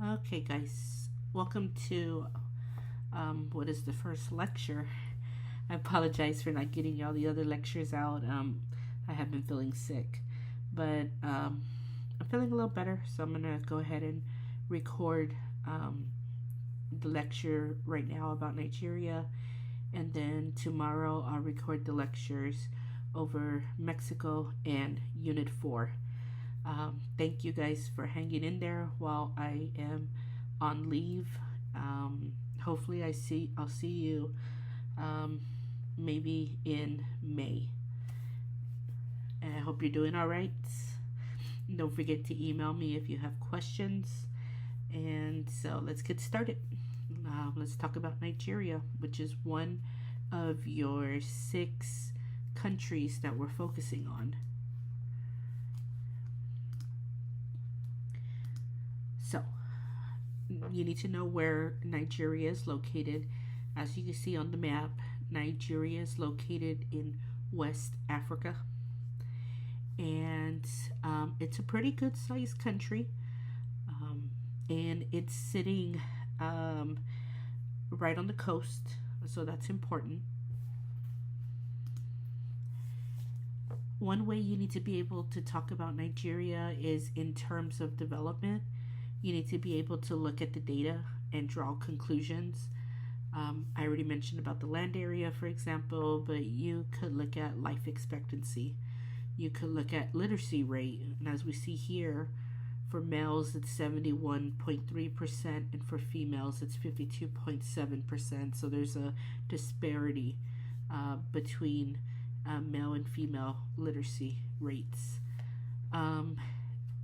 Okay, guys, welcome to what is the first lecture. I apologize for not getting all the other lectures out. I have been feeling sick, but I'm feeling a little better, so I'm gonna go ahead and record the lecture right now about Nigeria, and then tomorrow I'll record the lectures over Mexico and Unit 4. Thank you guys for hanging in there while I am on leave. Hopefully I'll see you um, maybe in May. And I hope you're doing all right. Don't forget to email me if you have questions. And so let's get started. Let's talk about Nigeria, which is one of your 6 countries that we're focusing on. So, you need to know where Nigeria is located. As you can see on the map, Nigeria is located in West Africa. And it's a pretty good sized country. And it's sitting right on the coast, so that's important. One way you need to be able to talk about Nigeria is in terms of development. You need to be able to look at the data and draw conclusions. I already mentioned about the land area, for example, but you could look at life expectancy. You could look at literacy rate, and as we see here, for males it's 71.3%, and for females it's 52.7%. So there's a disparity between male and female literacy rates.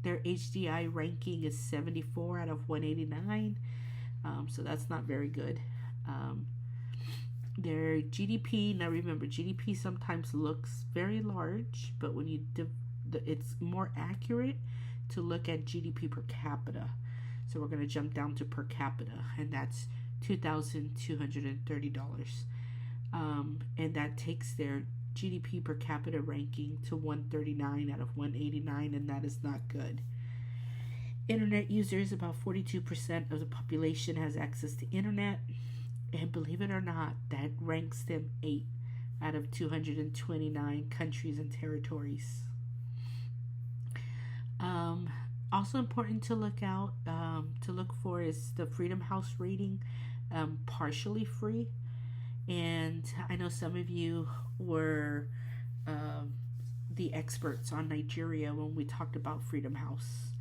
Their HDI ranking is 74 out of 189, so that's not very good. Their GDP, now remember, GDP sometimes looks very large, but when you it's more accurate to look at GDP per capita. So we're going to jump down to per capita, and that's $2,230. And that takes their GDP per capita ranking to 139 out of 189, and that is not good. Internet users, about 42% of the population has access to internet, and believe it or not, that ranks them 8 out of 229 countries and territories. Also important to look for is the Freedom House rating, partially free. And I know some of you were the experts on Nigeria when we talked about Freedom House.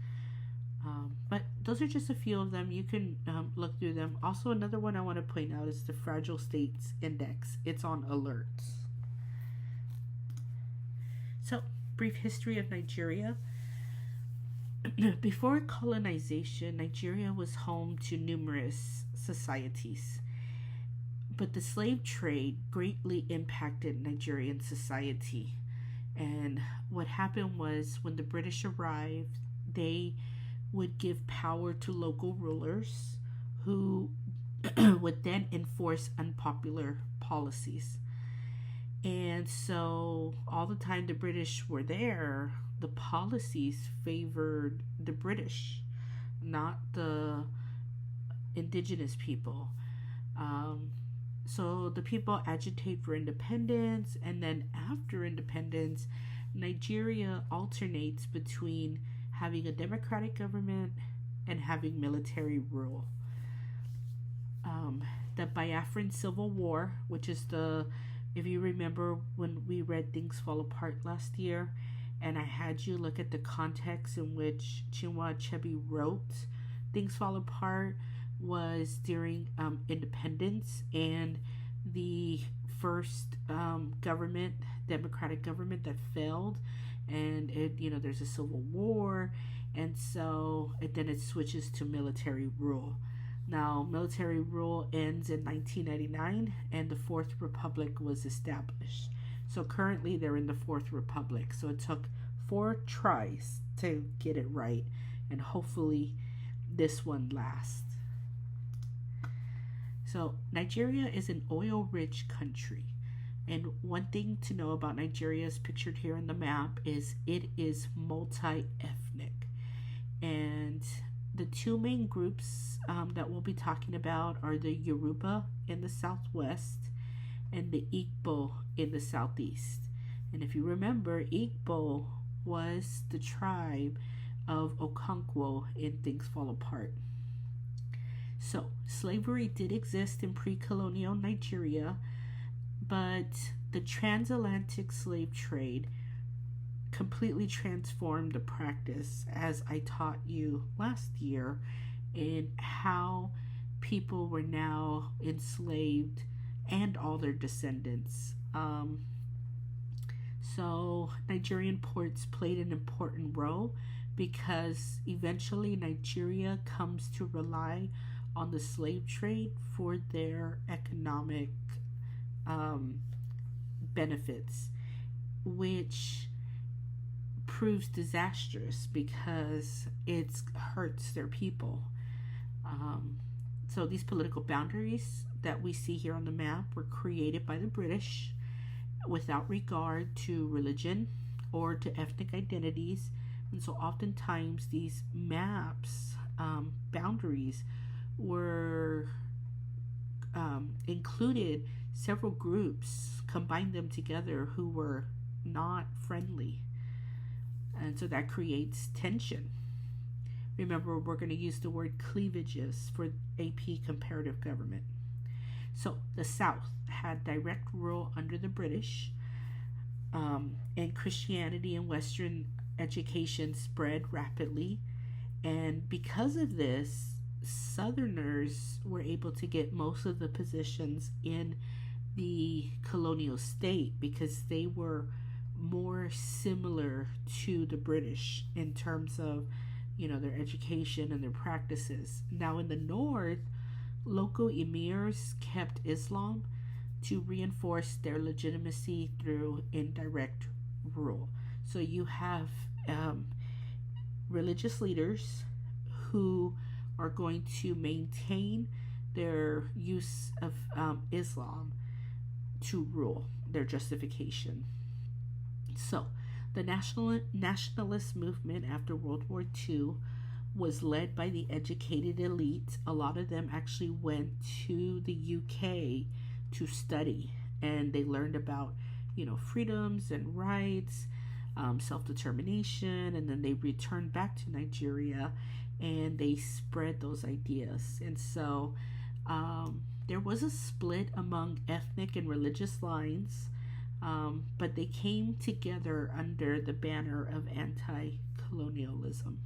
But those are just a few of them. You can look through them. Also, another one I want to point out is the Fragile States Index. It's on alerts. So, brief history of Nigeria. Before colonization, Nigeria was home to numerous societies. But the slave trade greatly impacted Nigerian society. And what happened was when the British arrived, they would give power to local rulers who would then enforce unpopular policies. And so all the time the British were there, the policies favored the British, not the indigenous people. So the people agitate for independence, and then after independence, Nigeria alternates between having a democratic government and having military rule. The Biafran Civil War, which is if you remember when we read Things Fall Apart last year, and I had you look at the context in which Chinua Achebe wrote Things Fall Apart, was during independence, and the first democratic government that failed, and there's a civil war, and so then it switches to military rule. Now, military rule ends in 1999, and the Fourth Republic was established. So currently they're in the Fourth Republic. So it took 4 tries to get it right, and hopefully this one lasts. So Nigeria is an oil-rich country. And one thing to know about Nigeria, is pictured here on the map, is it is multi-ethnic. And the two main groups that we'll be talking about are the Yoruba in the southwest and the Igbo in the southeast. And if you remember, Igbo was the tribe of Okonkwo in Things Fall Apart. So, slavery did exist in pre-colonial Nigeria, but the transatlantic slave trade completely transformed the practice, as I taught you last year, in how people were now enslaved and all their descendants. So Nigerian ports played an important role because eventually Nigeria comes to rely on the slave trade for their economic benefits, which proves disastrous because it hurts their people. So these political boundaries that we see here on the map were created by the British without regard to religion or to ethnic identities. And so oftentimes these maps, boundaries, were included several groups, combined them together who were not friendly. And so that creates tension. Remember, we're going to use the word cleavages for AP Comparative Government. So the South had direct rule under the British, and Christianity and Western education spread rapidly. And because of this, Southerners were able to get most of the positions in the colonial state because they were more similar to the British in terms of, their education and their practices. Now in the North, local emirs kept Islam to reinforce their legitimacy through indirect rule. So you have religious leaders who are going to maintain their use of Islam to rule, their justification. So the nationalist movement after World War II was led by the educated elite. A lot of them actually went to the UK to study, and they learned about, freedoms and rights, self-determination, and then they returned back to Nigeria and they spread those ideas. And so there was a split among ethnic and religious lines, but they came together under the banner of anti-colonialism.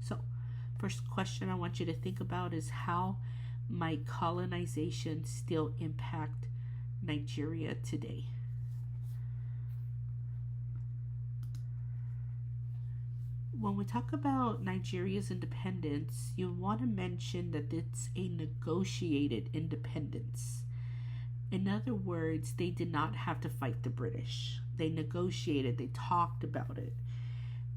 So, first question I want you to think about is how might colonization still impact Nigeria today? When we talk about Nigeria's independence, you want to mention that it's a negotiated independence. In other words, they did not have to fight the British. They negotiated, they talked about it.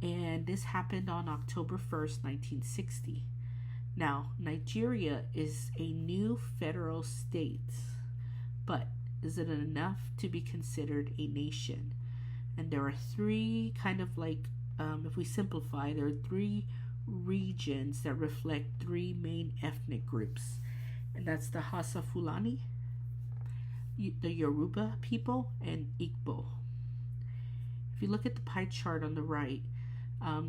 And this happened on October 1st, 1960. Now, Nigeria is a new federal state, but is it enough to be considered a nation? And there are three if we simplify, there are three regions that reflect three main ethnic groups. And that's the Hausa Fulani, the Yoruba people, and Igbo. If you look at the pie chart on the right,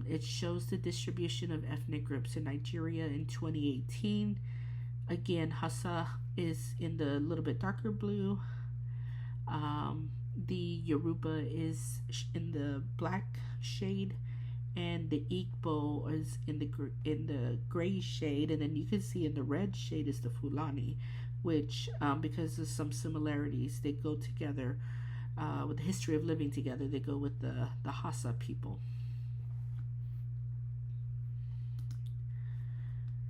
it shows the distribution of ethnic groups in Nigeria in 2018. Again, Hausa is in the little bit darker blue. The Yoruba is in the black shade, and the Igbo is in the gray shade, and then you can see in the red shade is the Fulani, which because of some similarities, they go together with the history of living together. They go with the Hausa people.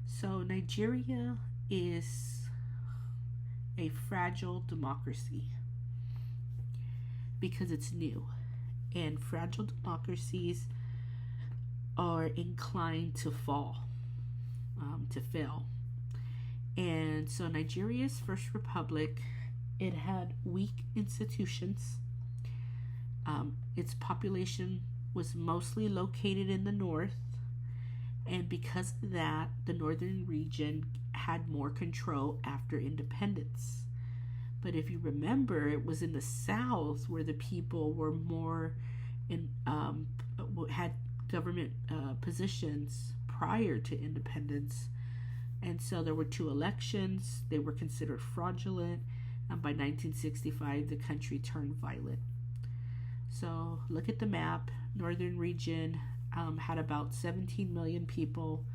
So Nigeria is a fragile democracy because it's new, and fragile democracies are inclined to fall, to fail. And so Nigeria's first republic, it had weak institutions. Its population was mostly located in the north, And because of that, the northern region had more control after independence. But if you remember, it was in the South where the people were more in had government positions prior to independence, and so there were two elections. They were considered fraudulent, and by 1965, the country turned violent. So look at the map. Northern region had about 17 million people.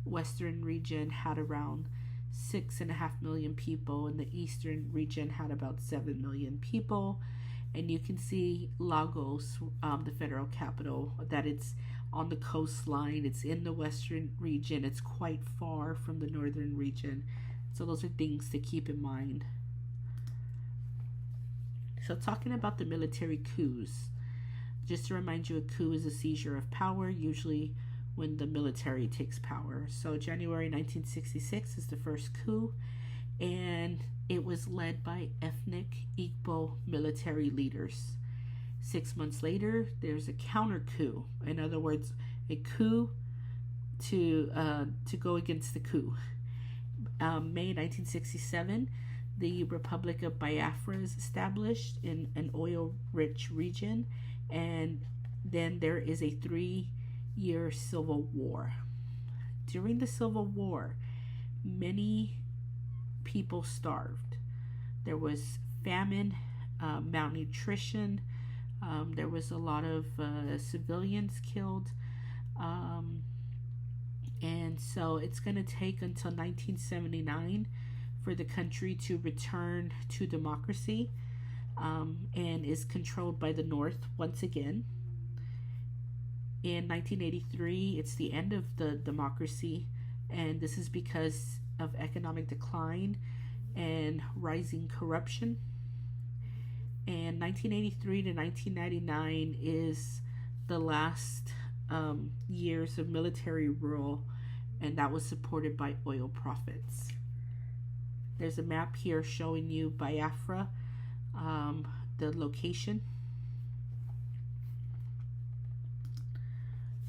Western region had around 6.5 million people, and the eastern region had about 7 million people. And you can see Lagos, the federal capital, that it's on the coastline. It's in the western region. It's quite far from the northern region. So those are things to keep in mind. So talking about the military coups, just to remind you, a coup is a seizure of power, usually when the military takes power. So January 1966 is the first coup, and it was led by ethnic Igbo military leaders. 6 months later, there's a counter coup. In other words, a coup to go against the coup. May 1967, the Republic of Biafra is established in an oil-rich region, and then there is a 3-year civil war. During the civil war, many people starved. There was famine, malnutrition. There was a lot of civilians killed. And so it's going to take until 1979 for the country to return to democracy, and is controlled by the North once again. In 1983, it's the end of the democracy, and this is because of economic decline and rising corruption. And 1983 to 1999 is the last years of military rule, and that was supported by oil profits. There's a map here showing you Biafra, the location.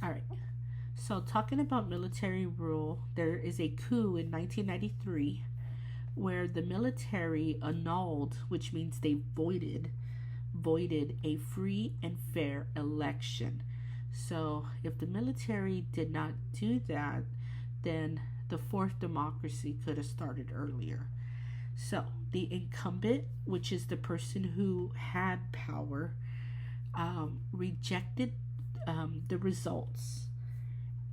All right. So talking about military rule, there is a coup in 1993 where the military annulled, which means they voided a free and fair election. So if the military did not do that, then the fourth democracy could have started earlier. So the incumbent, which is the person who had power, rejected the results,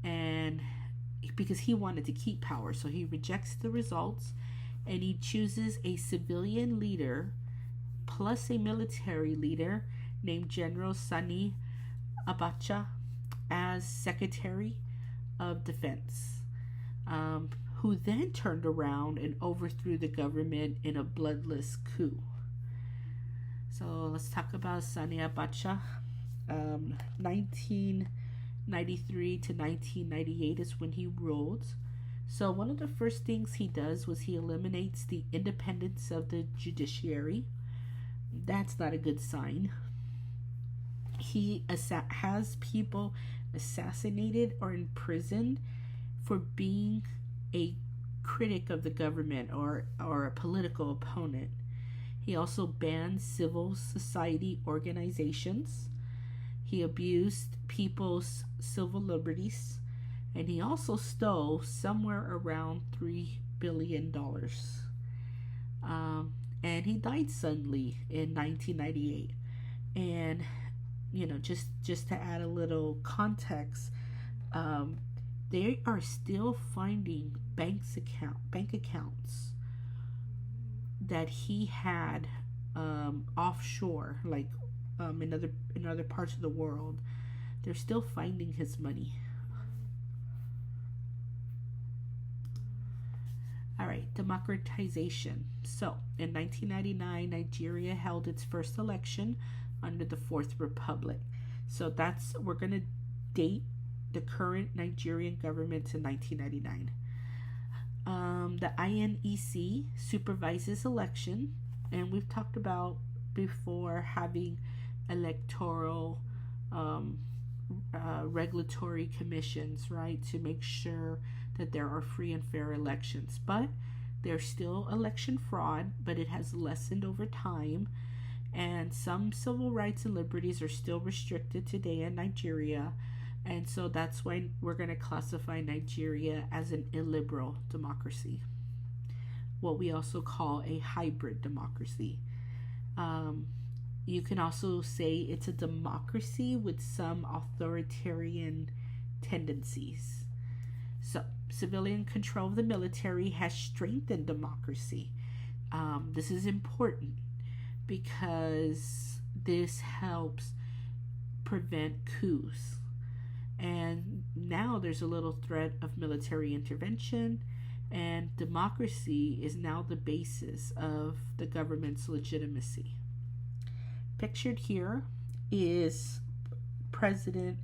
and because he wanted to keep power, so he rejects the results, and he chooses a civilian leader plus a military leader named General Sani Abacha as Secretary of Defense, who then turned around and overthrew the government in a bloodless coup. So let's talk about Sani Abacha. 1993 to 1998 is when he ruled. So one of the first things he does was he eliminates the independence of the judiciary. That's not a good sign. He has people assassinated or imprisoned for being a critic of the government or a political opponent. He also banned civil society organizations. He abused people's civil liberties, and he also stole somewhere around $3 billion. And he died suddenly in 1998. And just to add a little context, they are still finding bank accounts that he had offshore, like in other parts of the world. They're still finding his money. All right, democratization. So in 1999, Nigeria held its first election under the Fourth Republic. So we're going to date the current Nigerian government to 1999. The INEC supervises election, and we've talked about before having electoral regulatory commissions, right, to make sure that there are free and fair elections. But there's still election fraud, but it has lessened over time. And some civil rights and liberties are still restricted today in Nigeria. And so that's why we're going to classify Nigeria as an illiberal democracy, what we also call a hybrid democracy. You can also say it's a democracy with some authoritarian tendencies. So, civilian control of the military has strengthened democracy. This is important because this helps prevent coups. And now there's a little threat of military intervention, and democracy is now the basis of the government's legitimacy. Pictured here is President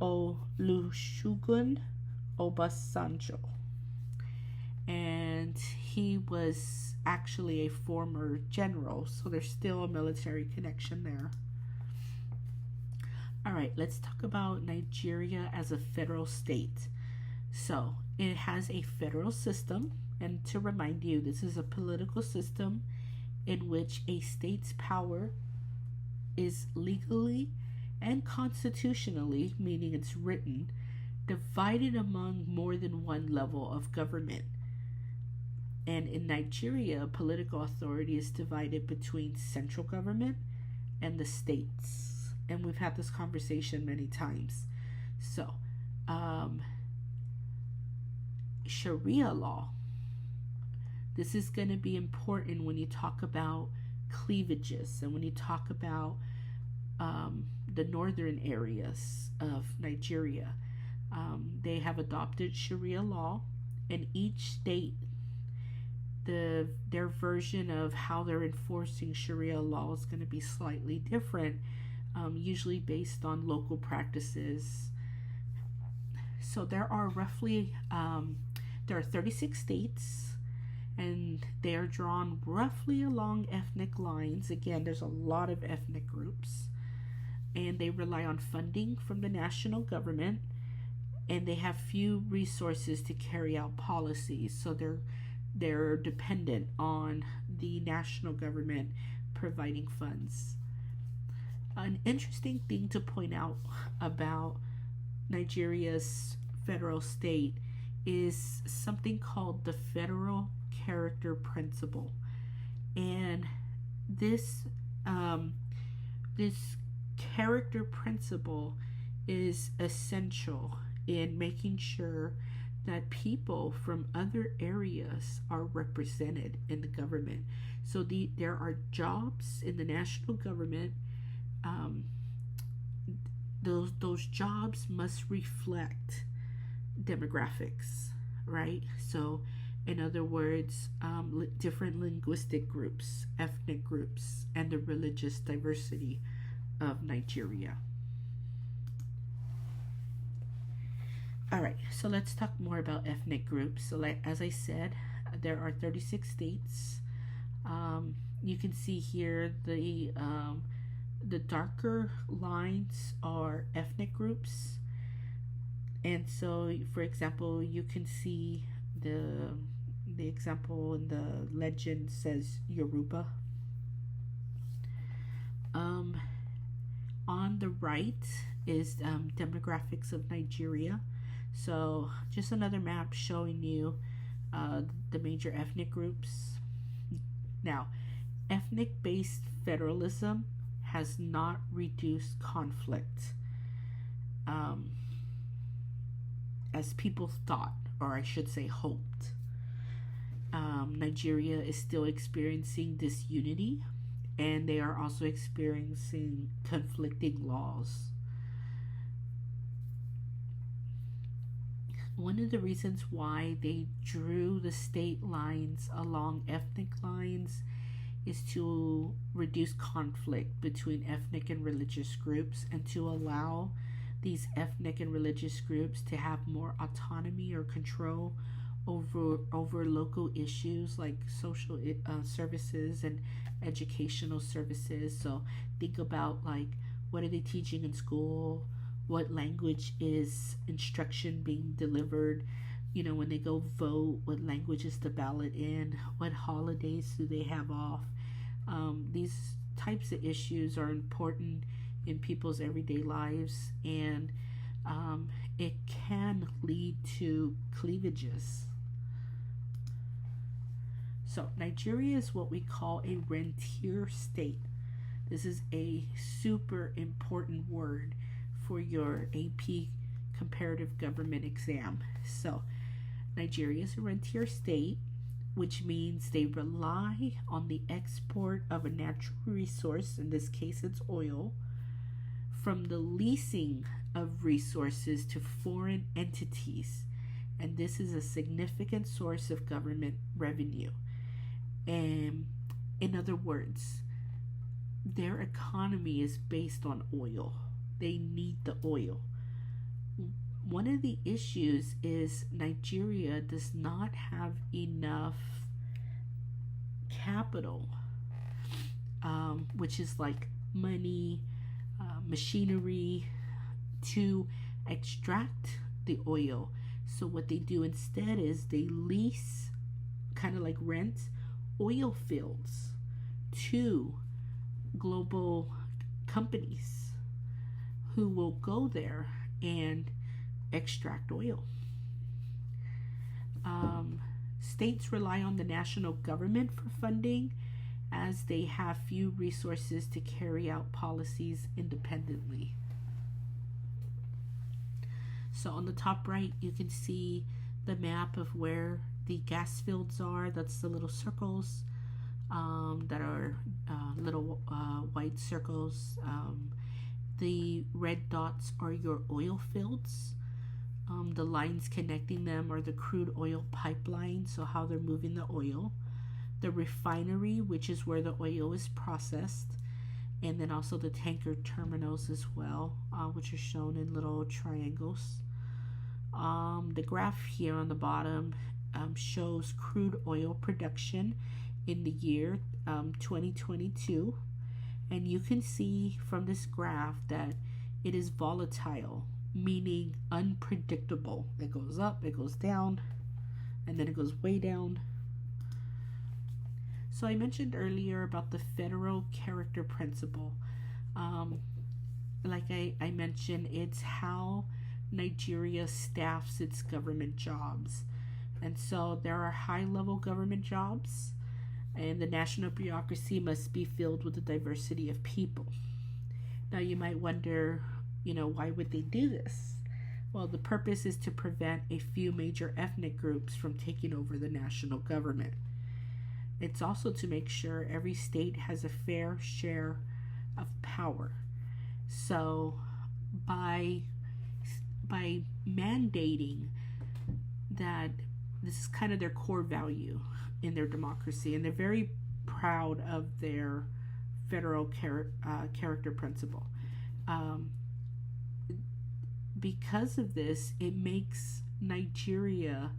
Olusegun Obasanjo, and he was actually a former general, so there's still a military connection there. All right, let's talk about Nigeria as a federal state. So it has a federal system, and to remind you, this is a political system in which a state's power is legally and constitutionally, meaning it's written, divided among more than one level of government. And in Nigeria, political authority is divided between central government and the states. And we've had this conversation many times. So, Sharia law. This is going to be important when you talk about cleavages and when you talk about the northern areas of Nigeria. They have adopted Sharia law, and each state, their version of how they're enforcing Sharia law is going to be slightly different, usually based on local practices. So there are roughly there are 36 states, and they are drawn roughly along ethnic lines. Again, there's a lot of ethnic groups, and they rely on funding from the national government, and they have few resources to carry out policies. So they're dependent on the national government providing funds. An interesting thing to point out about Nigeria's federal state is something called the federal character principle, and this character principle is essential in making sure that people from other areas are represented in the government. So there are jobs in the national government. Those jobs must reflect demographics, right? So in other words, different linguistic groups, ethnic groups, and the religious diversity of Nigeria. All right, so let's talk more about ethnic groups. So as I said, there are 36 states. You can see here the darker lines are ethnic groups. And so, for example, you can see the example in the legend says Yoruba. On the right is demographics of Nigeria. So just another map showing you the major ethnic groups. Now, ethnic-based federalism has not reduced conflict as people thought, or I should say hoped. Nigeria is still experiencing disunity, and they are also experiencing conflicting laws. One of the reasons why they drew the state lines along ethnic lines is to reduce conflict between ethnic and religious groups, and to allow these ethnic and religious groups to have more autonomy or control over local issues like social services and educational services. So think about, like, what are they teaching in school? what language is instruction being delivered, when they go vote, what language is the ballot in, what holidays do they have off. These types of issues are important in people's everyday lives, and it can lead to cleavages. So Nigeria is what we call a rentier state. This is a super important word for your AP comparative government exam. So Nigeria is a rentier state, which means they rely on the export of a natural resource, in this case it's oil, from the leasing of resources to foreign entities. And this is a significant source of government revenue. And in other words, their economy is based on oil. They need the oil. One of the issues is Nigeria does not have enough capital, which is like money, machinery, to extract the oil. So what they do instead is they lease, kind of like rent, oil fields to global companies who will go there and extract oil. States rely on the national government for funding, as they have few resources to carry out policies independently. So on the top right, you can see the map of where the gas fields are. That's the little circles that are little white circles. The red dots are your oil fields. The lines connecting them are the crude oil pipeline, so how they're moving the oil. The refinery, which is where the oil is processed, and then also the tanker terminals as well, which are shown in little triangles. The graph here on the bottom shows crude oil production in the year 2022, and you can see from this graph that it is volatile, meaning unpredictable. It goes up, it goes down, and then it goes way down. So I mentioned earlier about the federal character principle. Like I mentioned, it's how Nigeria staffs its government jobs. And so there are high-level government jobs, and the national bureaucracy must be filled with a diversity of people. Now you might wonder, why would they do this? Well, the purpose is to prevent a few major ethnic groups from taking over the national government. It's also to make sure every state has a fair share of power. So by mandating that, this is kind of their core value in their democracy, and they're very proud of their federal character principle. Because of this, it makes Nigeria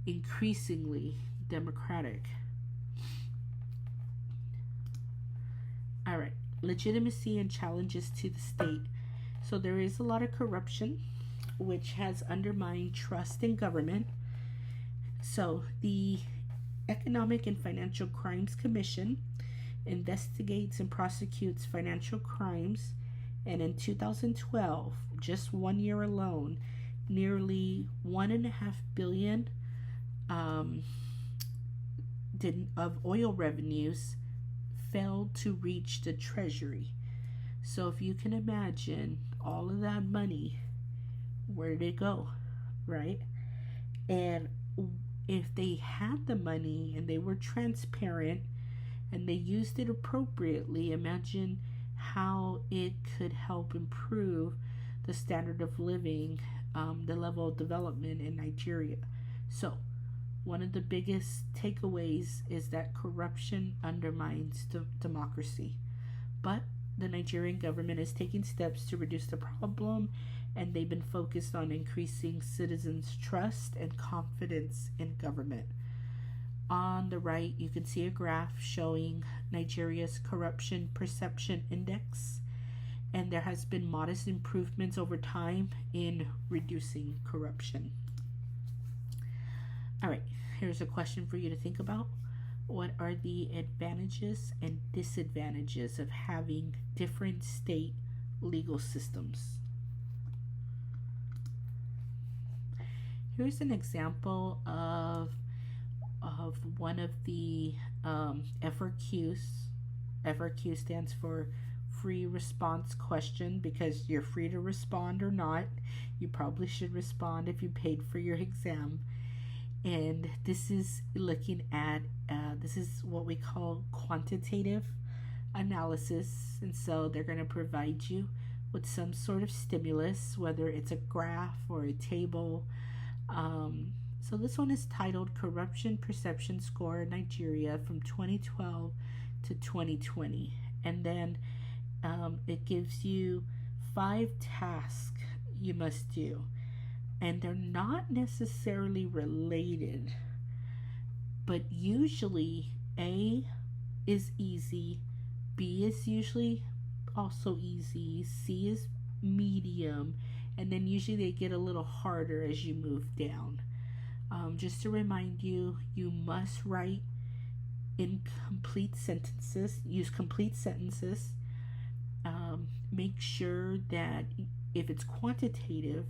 increasingly democratic. All right, legitimacy and challenges to the state. So there is a lot of corruption, which has undermined trust in government. So the Economic and Financial Crimes Commission investigates and prosecutes financial crimes, and in 2012, just 1 year alone, nearly $1.5 billion of oil revenues failed to reach the treasury. So if you can imagine all of that money, where did it go, right? And if they had the money and they were transparent and they used it appropriately, imagine how it could help improve the standard of living, the level of development in Nigeria. So one of the biggest takeaways is that corruption undermines democracy. But the Nigerian government is taking steps to reduce the problem, and they've been focused on increasing citizens' trust and confidence in government. On the right, you can see a graph showing Nigeria's corruption perception index, and there has been modest improvements over time in reducing corruption. All right, here's a question for you to think about. What are the advantages and disadvantages of having different state legal systems? Here's an example of one of the FRQs. FRQ stands for free response question, because you're free to respond or not. You probably should respond if you paid for your exam. And this is looking at this is what we call quantitative analysis. And so they're going to provide you with some sort of stimulus, whether it's a graph or a table. So this one is titled Corruption Perception Score in Nigeria from 2012 to 2020. And then it gives you 5 tasks you must do. And they're not necessarily related, but usually A is easy, B is usually also easy, C is medium, and then usually they get a little harder as you move down. Just to remind you, you must write in complete sentences, use complete sentences. Make sure that if it's quantitative,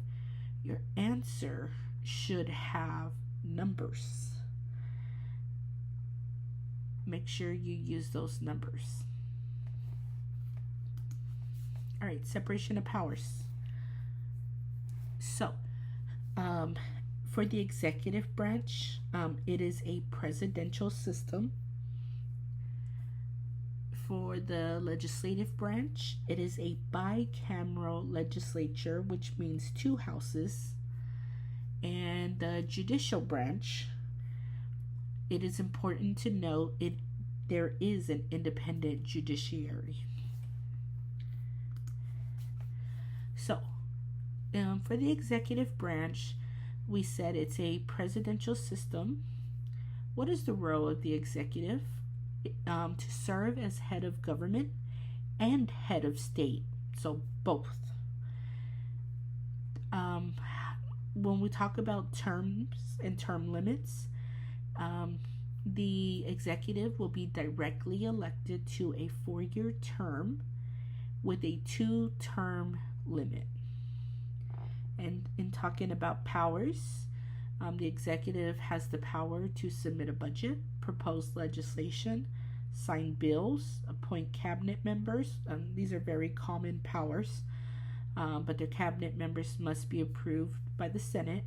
your answer should have numbers. Make sure you use those numbers. All right, separation of powers. So, for the executive branch, it is a presidential system. For the legislative branch, it is a bicameral legislature, which means 2 houses. And the judicial branch, it is important to note there is an independent judiciary. So, for the executive branch, we said it's a presidential system. What is the role of the executive? To serve as head of government and head of state, so both. When we talk about terms and term limits, the executive will be directly elected to a 4-year term with a 2-term limit. And in talking about powers, the executive has the power to submit a budget, propose legislation, sign bills, appoint cabinet members. These are very common powers, but their cabinet members must be approved by the Senate.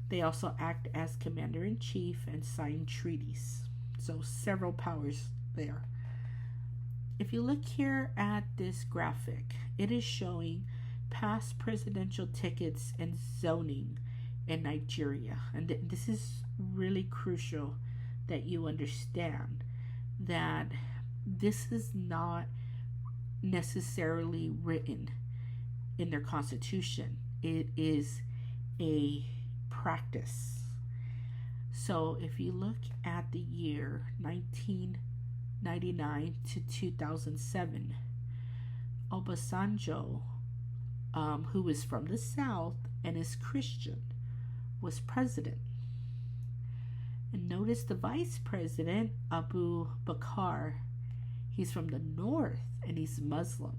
They also act as commander-in-chief and sign treaties. So several powers there. If you look here at this graphic, it is showing past presidential tickets and zoning in Nigeria. And this is really crucial that you understand that this is not necessarily written in their constitution. It is a practice. So if you look at the year 1999 to 2007, Obasanjo, who is from the South and is Christian, was president. And notice the vice president, Abu Bakr, he's from the North and he's Muslim,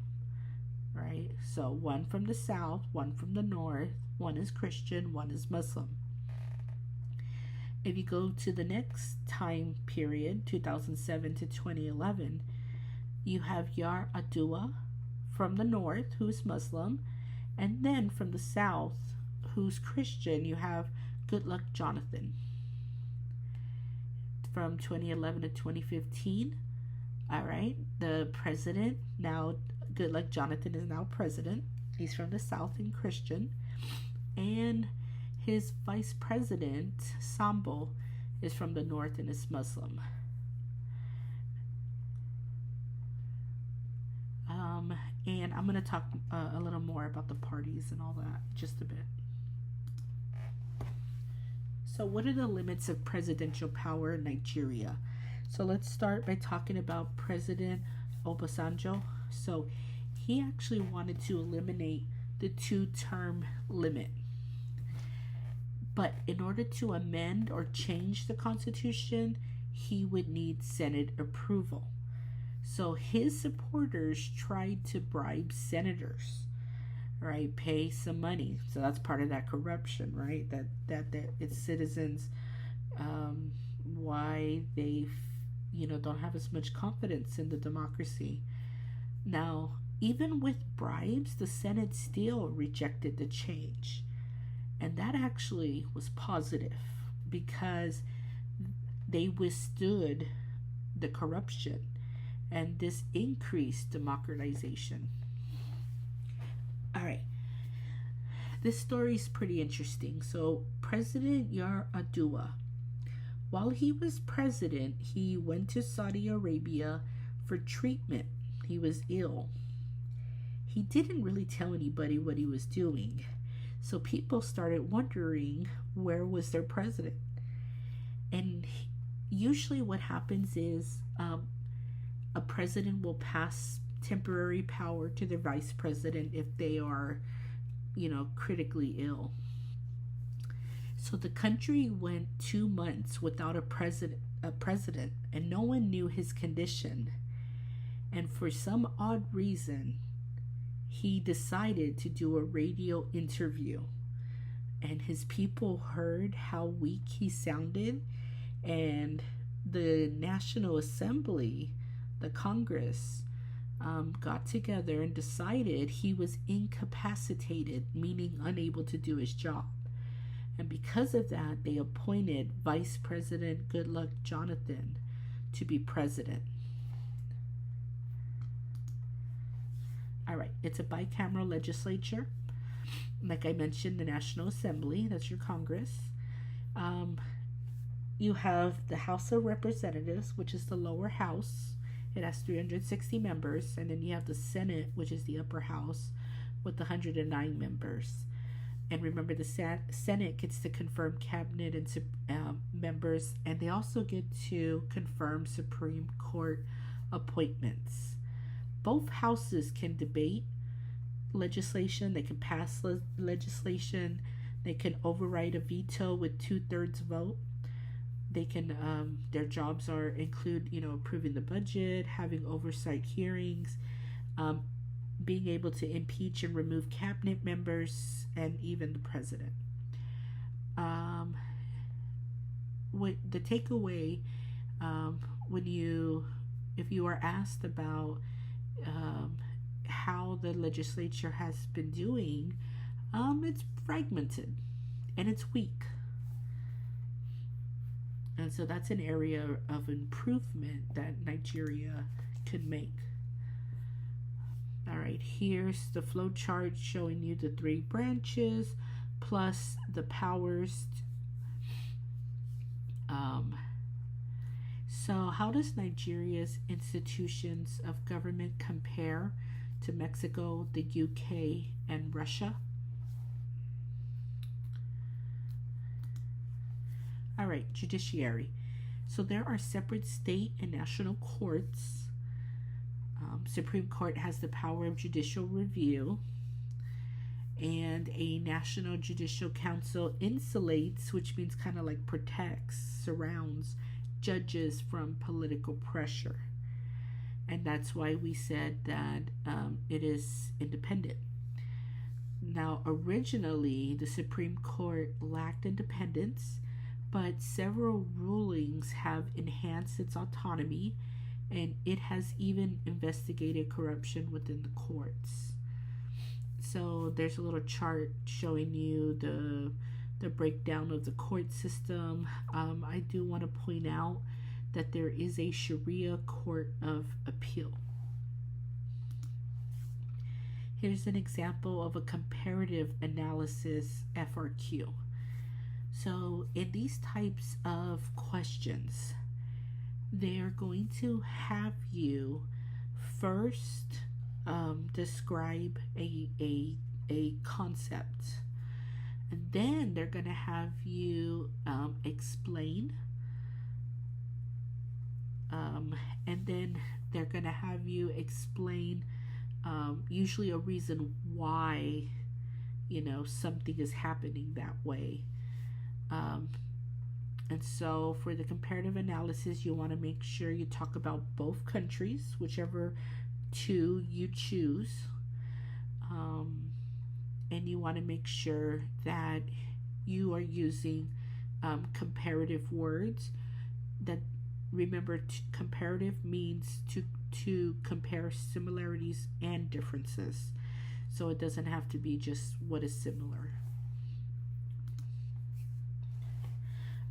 right? So one from the South, one from the North, one is Christian, one is Muslim. If you go to the next time period, 2007 to 2011, you have Yar Adua from the North, who's Muslim, and then from the South, who's Christian, you have Goodluck Jonathan. From 2011 to 2015, all right, the president, now Goodluck Jonathan is now president. He's from the South and Christian. And his vice president, Sambo, is from the North and is Muslim. And I'm going to talk a little more about the parties and all that just a bit. So what are the limits of presidential power in So let's start by talking about President Obasanjo. So he actually wanted to eliminate the 2-term limit. But in order to amend or change the Constitution, he would need Senate approval. So his supporters tried to bribe senators, right? Pay some money. So that's part of that corruption, right? That it's citizens, why they, don't have as much confidence in the democracy. Now, even with bribes, the Senate still rejected the change. And that actually was positive because they withstood the corruption, and this increased democratization. All right. This story is pretty interesting. So, President Yar'Adua, while he was president, he went to Saudi Arabia for treatment. He was ill. He didn't really tell anybody what he was doing. So people started wondering where was their president. And usually what happens is a president will pass temporary power to their vice president if they are, critically ill. So the country went 2 months without a president, and no one knew his condition. And for some odd reason, he decided to do a radio interview, and his people heard how weak he sounded, and the National Assembly, the Congress, got together and decided he was incapacitated, meaning unable to do his job. And because of that, they appointed Vice President Goodluck Jonathan to be president. All right, it's a bicameral legislature. Like I mentioned, the National Assembly, that's your Congress. You have the House of Representatives, which is the lower house. It has 360 members. And then you have the Senate, which is the upper house, with 109 members. And remember, the Senate gets to confirm cabinet and members, and they also get to confirm Supreme Court appointments. Both houses can debate legislation, they can pass legislation, they can override a veto with 2/3 vote. They can, their jobs include, approving the budget, having oversight hearings, being able to impeach and remove cabinet members, and even the president. What the takeaway, if you are asked about how the legislature has been doing, it's fragmented and it's weak. And so that's an area of improvement that Nigeria could make. All right, here's the flow chart showing you the 3 branches plus the powers. So how does Nigeria's institutions of government compare to Mexico, the UK, and Russia? All right, judiciary. So there are separate state and national courts. Supreme Court has the power of judicial review, and a National Judicial Council insulates, which means kind of like protects, surrounds judges from political pressure. And that's why we said that it is independent. Now, originally, the Supreme Court lacked independence, but several rulings have enhanced its autonomy, and it has even investigated corruption within the courts. So there's a little chart showing you the breakdown of the court system. I do want to point out that there is a Sharia Court of Appeal. Here's an example of a comparative analysis FRQ. So in these types of questions, they're going to have you first describe a concept, and then they're going to have you explain, and then they're going to have you explain usually a reason why, something is happening that way. Um, and so for the comparative analysis, you want to make sure you talk about both countries, whichever two you choose. Um, and you want to make sure that you are using comparative words. That remember, comparative means to compare similarities and differences. So it doesn't have to be just what is similar.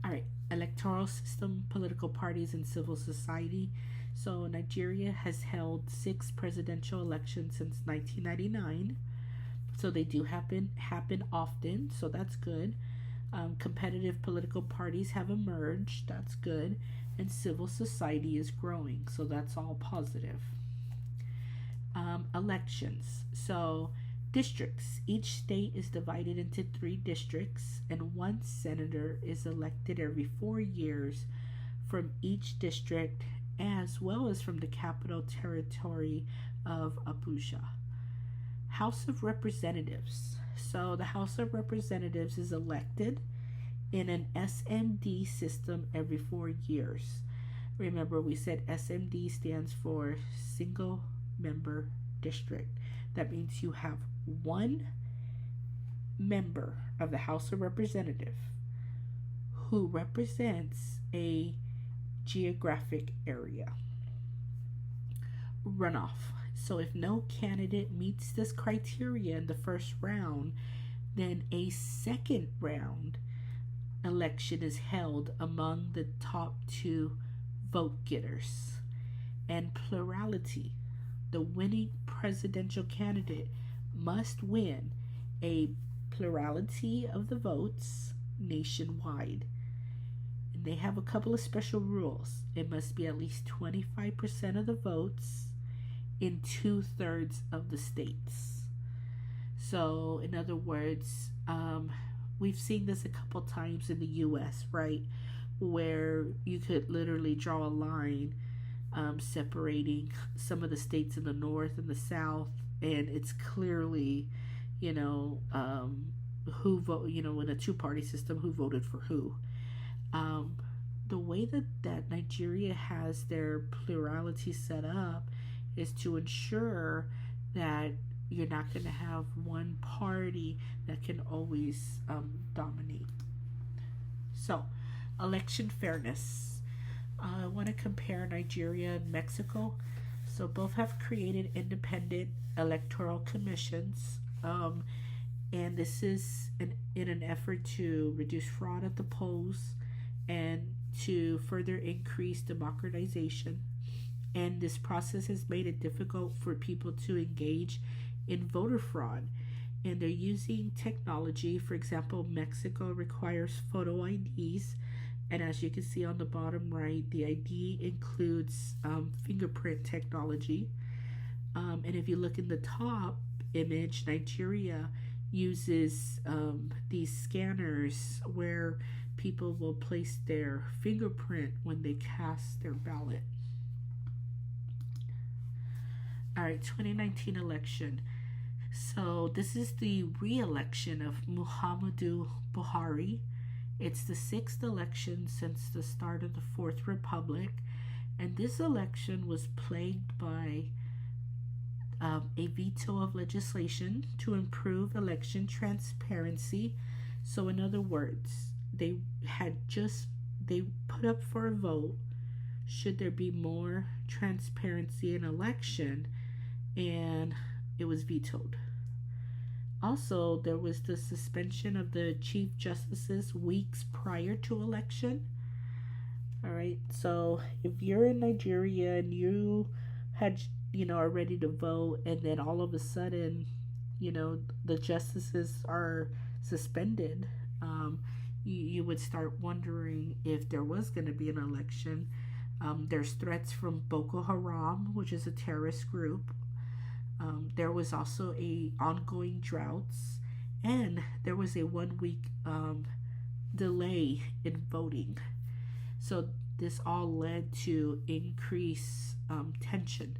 All right, electoral system, political parties, and civil society. So Nigeria has held 6 presidential elections since 1999. So they do happen often. So that's good. Competitive political parties have emerged. That's good. And civil society is growing. So that's all positive. Elections. So districts. Each state is divided into 3 districts, and 1 senator is elected every 4 years from each district, as well as from the capital territory of Abuja. House of Representatives. So the House of Representatives is elected in an SMD system every 4 years. Remember, we said SMD stands for single member district. That means you have 1 member of the House of Representatives who represents a geographic area. Runoff. So if no candidate meets this criteria in the first round, then a second round election is held among the top 2 vote getters. And plurality. The winning presidential candidate must win a plurality of the votes nationwide. And they have a couple of special rules. It must be at least 25% of the votes in 2/3 of the states. So, in other words, we've seen this a couple times in the US, right? Where you could literally draw a line separating some of the states in the north and the south, and it's clearly, who vote, in a 2-party system, who voted for who. The way that Nigeria has their plurality set up is to ensure that you're not going to have one party that can always dominate. So, election fairness. I want to compare Nigeria and Mexico. So both have created independent electoral commissions, and this is in an effort to reduce fraud at the polls and to further increase democratization. And this process has made it difficult for people to engage in voter fraud. And they're using technology. For example, Mexico requires photo IDs. And as you can see on the bottom right, the ID includes fingerprint technology. And if you look in the top image, Nigeria uses these scanners where people will place their fingerprint when they cast their ballot. All right, 2019 election. So this is the re-election of Muhammadu Buhari. It's the 6th election since the start of the 4th Republic, and this election was plagued by a veto of legislation to improve election transparency. So in other words, they put up for a vote, should there be more transparency in election, and it was vetoed. Also, there was the suspension of the Chief Justices weeks prior to election. All right, so if you're in Nigeria and you are ready to vote, and then all of a sudden, the justices are suspended, you would start wondering if there was going to be an election. There's threats from Boko Haram, which is a terrorist group. There was also a ongoing droughts, and there was a 1-week delay in voting. So this all led to increased tension.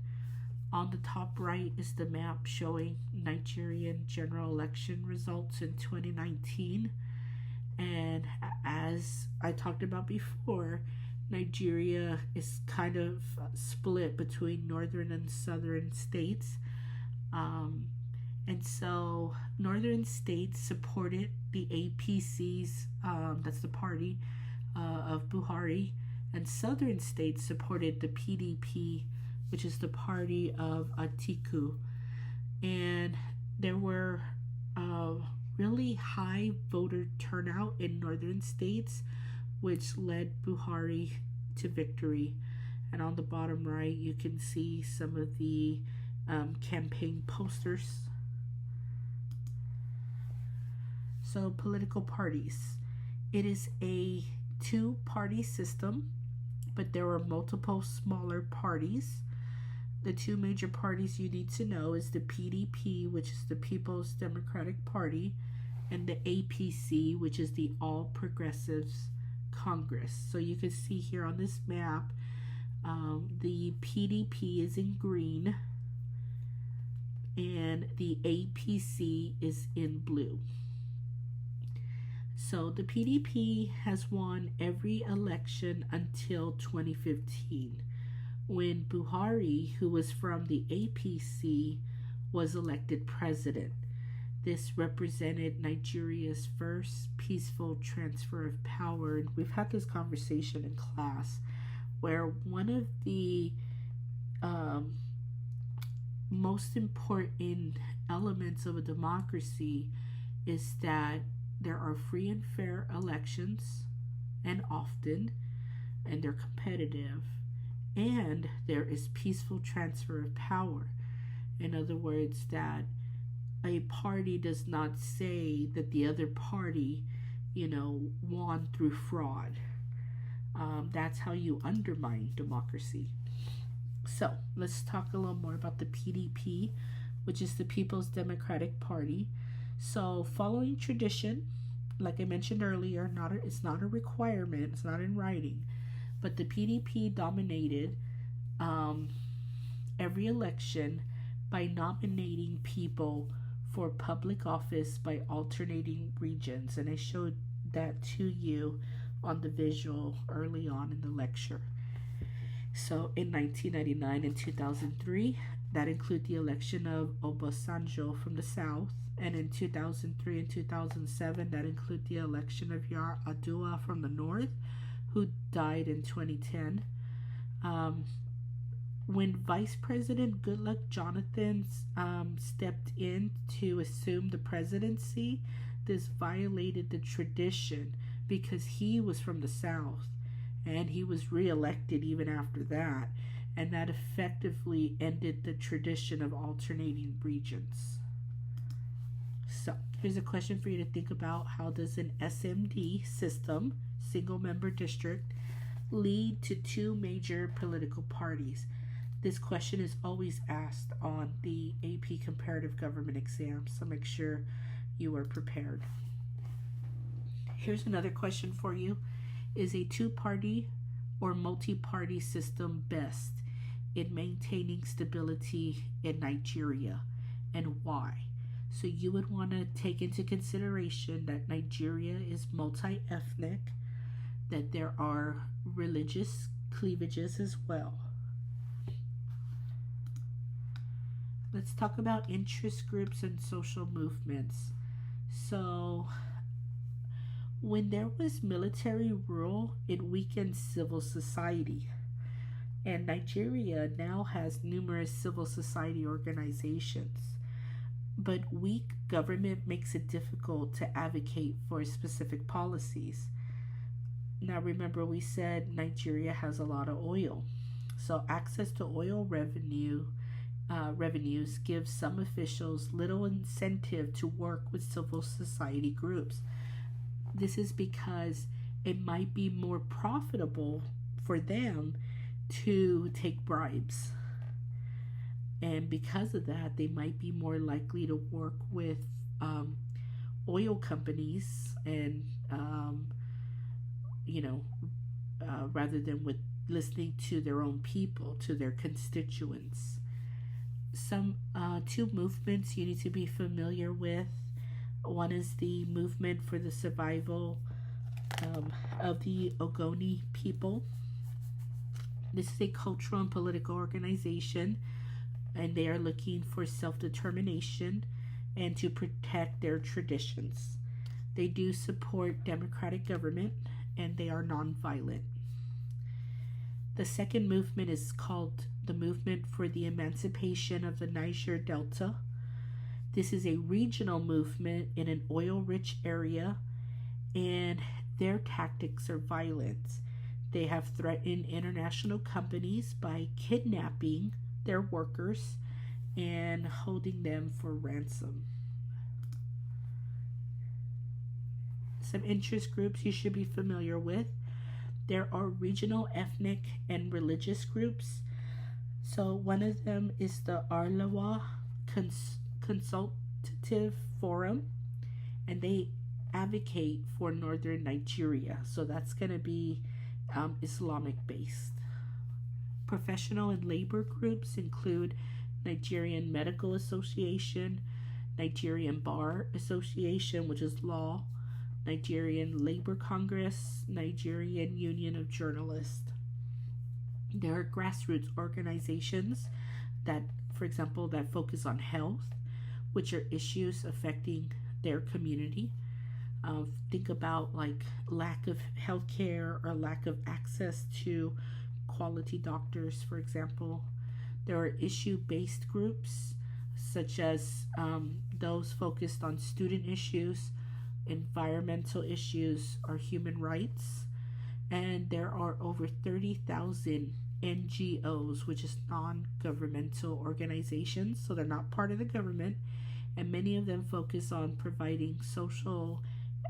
On the top right is the map showing Nigerian general election results in 2019. And as I talked about before, Nigeria is kind of split between northern and southern states. Um, and so northern states supported the APC's, that's the party of Buhari, and southern states supported the PDP, which is the party of Atiku. And there were really high voter turnout in northern states, which led Buhari to victory. And on the bottom right, you can see some of the campaign posters. So, political parties. It is a two-party system, but there are multiple smaller parties. The two major parties you need to know is the PDP, which is the People's Democratic Party, and the APC, which is the All Progressives Congress. So you can see here on this map, the PDP is in green and the APC is in blue. So the PDP has won every election until 2015, when Buhari, who was from the APC, was elected president. This represented Nigeria's first peaceful transfer of power. And we've had this conversation in class where one of the most important elements of a democracy is that there are free and fair elections, and often, and they're competitive, and there is peaceful transfer of power. In other words, that a party does not say that the other party, won through fraud. That's how you undermine democracy. So let's talk a little more about the PDP, which is the People's Democratic Party. So following tradition, like I mentioned earlier, it's not a requirement, it's not in writing, but the PDP dominated every election by nominating people for public office by alternating regions. And I showed that to you on the visual early on in the lecture. So in 1999 and 2003, that included the election of Obasanjo from the south. And in 2003 and 2007, that included the election of Yar Adua from the north, who died in 2010. When Vice President Goodluck Jonathan stepped in to assume the presidency, this violated the tradition because he was from the South and he was reelected even after that, and that effectively ended the tradition of alternating regions. So here's a question for you to think about. How does an SMD system, single member district, lead to two major political parties? This question is always asked on the AP Comparative Government exam, so make sure you are prepared. Here's another question for you. Is a two-party or multi-party system best in maintaining stability in Nigeria, and why? So you would want to take into consideration that Nigeria is multi-ethnic, that there are religious cleavages as well. Let's talk about interest groups and social movements. So when there was military rule, it weakened civil society. And Nigeria now has numerous civil society organizations. But weak government makes it difficult to advocate for specific policies. Now remember, we said Nigeria has a lot of oil. So access to oil revenues give some officials little incentive to work with civil society groups. This is because it might be more profitable for them to take bribes. And because of that, they might be more likely to work with oil companies and, rather than with listening to their own people, to their constituents. some two movements you need to be familiar with. One is the movement for the survival of the Ogoni people. This is a cultural and political organization, and they are looking for self-determination and to protect their traditions. They do support democratic government, and they are nonviolent. The second movement is called the Movement for the Emancipation of the Niger Delta. This is a regional movement in an oil-rich area, and their tactics are violent. They have threatened international companies by kidnapping their workers and holding them for ransom. Some interest groups you should be familiar with. There are regional, ethnic, and religious groups. So one of them is the Arlawa Consultative Forum, and they advocate for northern Nigeria. So that's going to be Islamic based. Professional and labor groups include Nigerian Medical Association, Nigerian Bar Association, which is law, Nigerian Labor Congress, Nigerian Union of Journalists. There are grassroots organizations that, for example, that focus on health, which are issues affecting their community. Think about like lack of health care or lack of access to quality doctors, for example. There are issue-based groups such as those focused on student issues, environmental issues, or human rights. And there are over 30,000 NGOs, which is non-governmental organizations, so they're not part of the government, and many of them focus on providing social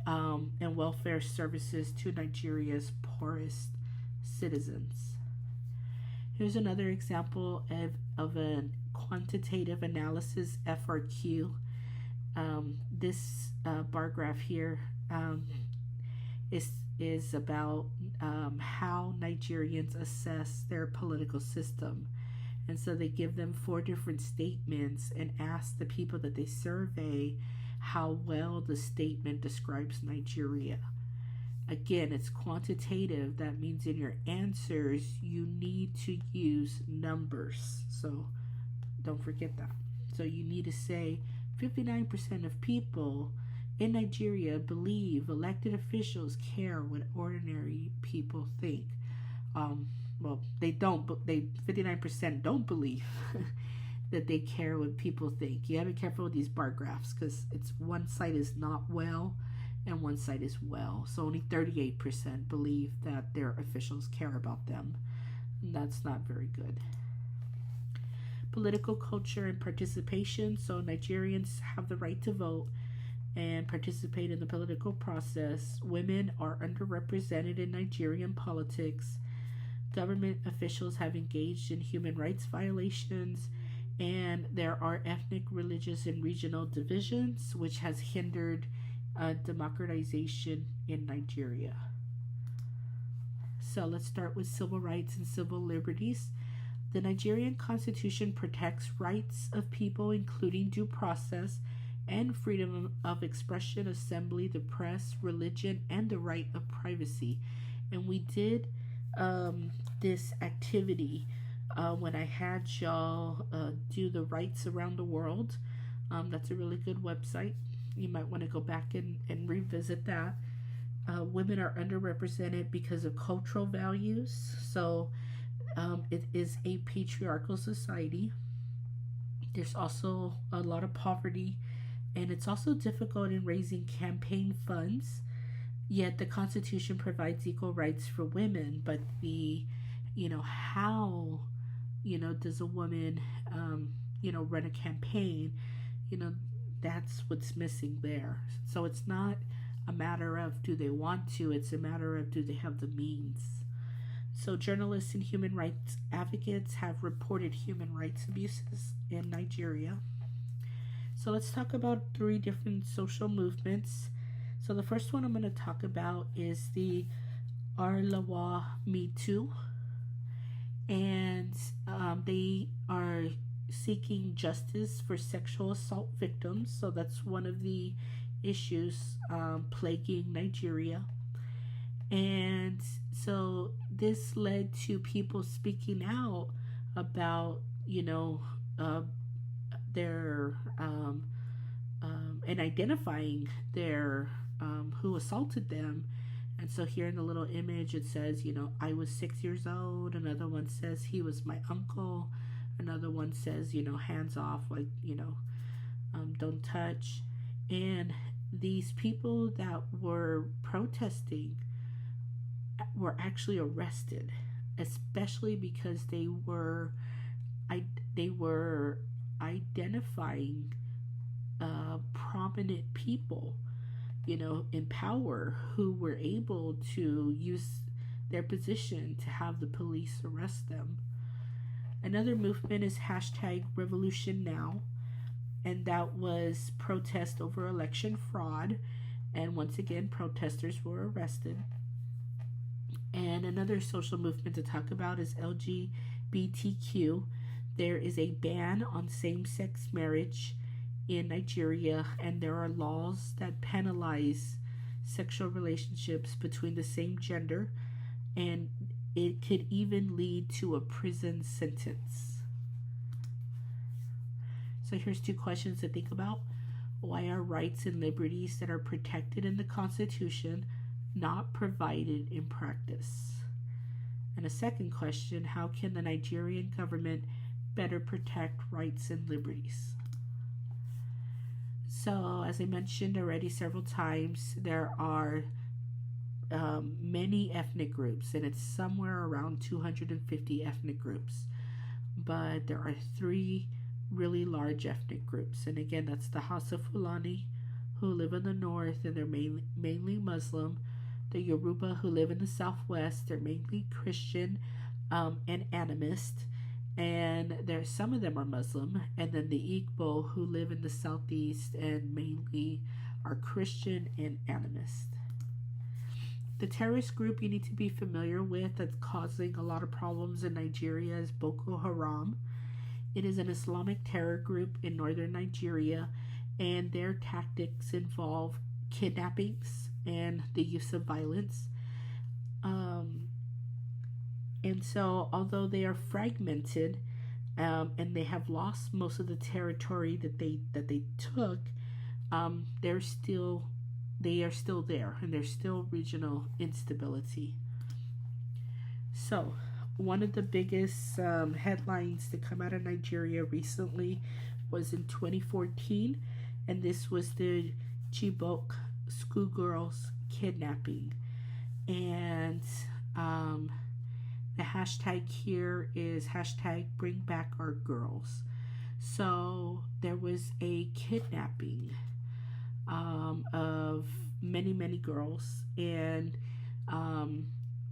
and welfare services to Nigeria's poorest citizens. Here's another example of a quantitative analysis FRQ. This bar graph here is about how Nigerians assess their political system. And so they give them 4 different statements and ask the people that they survey how well the statement describes Nigeria. Again, it's quantitative. That means in your answers, you need to use numbers. So don't forget that. So you need to say 59% of people in Nigeria believe elected officials care what ordinary people think. Well, they don't, but 59% don't believe that they care what people think. You have to be careful with these bar graphs because it's one side is not well and one side is well. So only 38% believe that their officials care about them. And that's not very good. Political culture and participation. So Nigerians have the right to vote and participate in the political process. Women are underrepresented in Nigerian politics. Government officials have engaged in human rights violations, and there are ethnic, religious, and regional divisions, which has hindered democratization in Nigeria. So let's start with civil rights and civil liberties. The Nigerian Constitution protects rights of people, including due process and freedom of expression, assembly, the press, religion, and the right of privacy. And we did this activity when I had y'all do the rights around the world. That's a really good website. You might want to go back and revisit that. Women are underrepresented because of cultural values. So it is a patriarchal society. There's also a lot of poverty, and it's also difficult in raising campaign funds. Yet the Constitution provides equal rights for women, but how, does a woman, run a campaign? That's what's missing there. So it's not a matter of do they want to, it's a matter of do they have the means. So journalists and human rights advocates have reported human rights abuses in Nigeria. So let's talk about 3 different social movements. So the first one I'm going to talk about is the Arlawa Me Too. And they are seeking justice for sexual assault victims. So that's one of the issues plaguing Nigeria. And so this led to people speaking out about, uh, their and identifying their who assaulted them. And so here in the little image, it says, I was 6 years old. Another one says he was my uncle. Another one says, hands off, like, don't touch. And these people that were protesting were actually arrested, especially because they were identifying prominent people, in power, who were able to use their position to have the police arrest them. Another movement is #RevolutionNow, and that was protest over election fraud, and once again protesters were arrested. And another social movement to talk about is LGBTQ. There is a ban on same-sex marriage in Nigeria, and there are laws that penalize sexual relationships between the same gender, and it could even lead to a prison sentence. So here's 2 questions to think about. Why are rights and liberties that are protected in the Constitution not provided in practice? And a second question, how can the Nigerian government better protect rights and liberties? So, as I mentioned already several times, there are many ethnic groups, and it's somewhere around 250 ethnic groups. But there are 3 really large ethnic groups. And again, that's the Hausa Fulani, who live in the north, and they're mainly Muslim. The Yoruba, who live in the southwest, they're mainly Christian and animist. And some of them are Muslim. And then the Igbo, who live in the southeast and mainly are Christian and animist. The terrorist group you need to be familiar with that's causing a lot of problems in Nigeria is Boko Haram. It is an Islamic terror group in northern Nigeria, and their tactics involve kidnappings and the use of violence. And so, although they are fragmented and they have lost most of the territory that they took, they are still there, and there's still regional instability. So, one of the biggest headlines to come out of Nigeria recently was in 2014, and this was the Chibok schoolgirls kidnapping. And the hashtag here is #BringBackOurGirls. So there was a kidnapping of many girls, and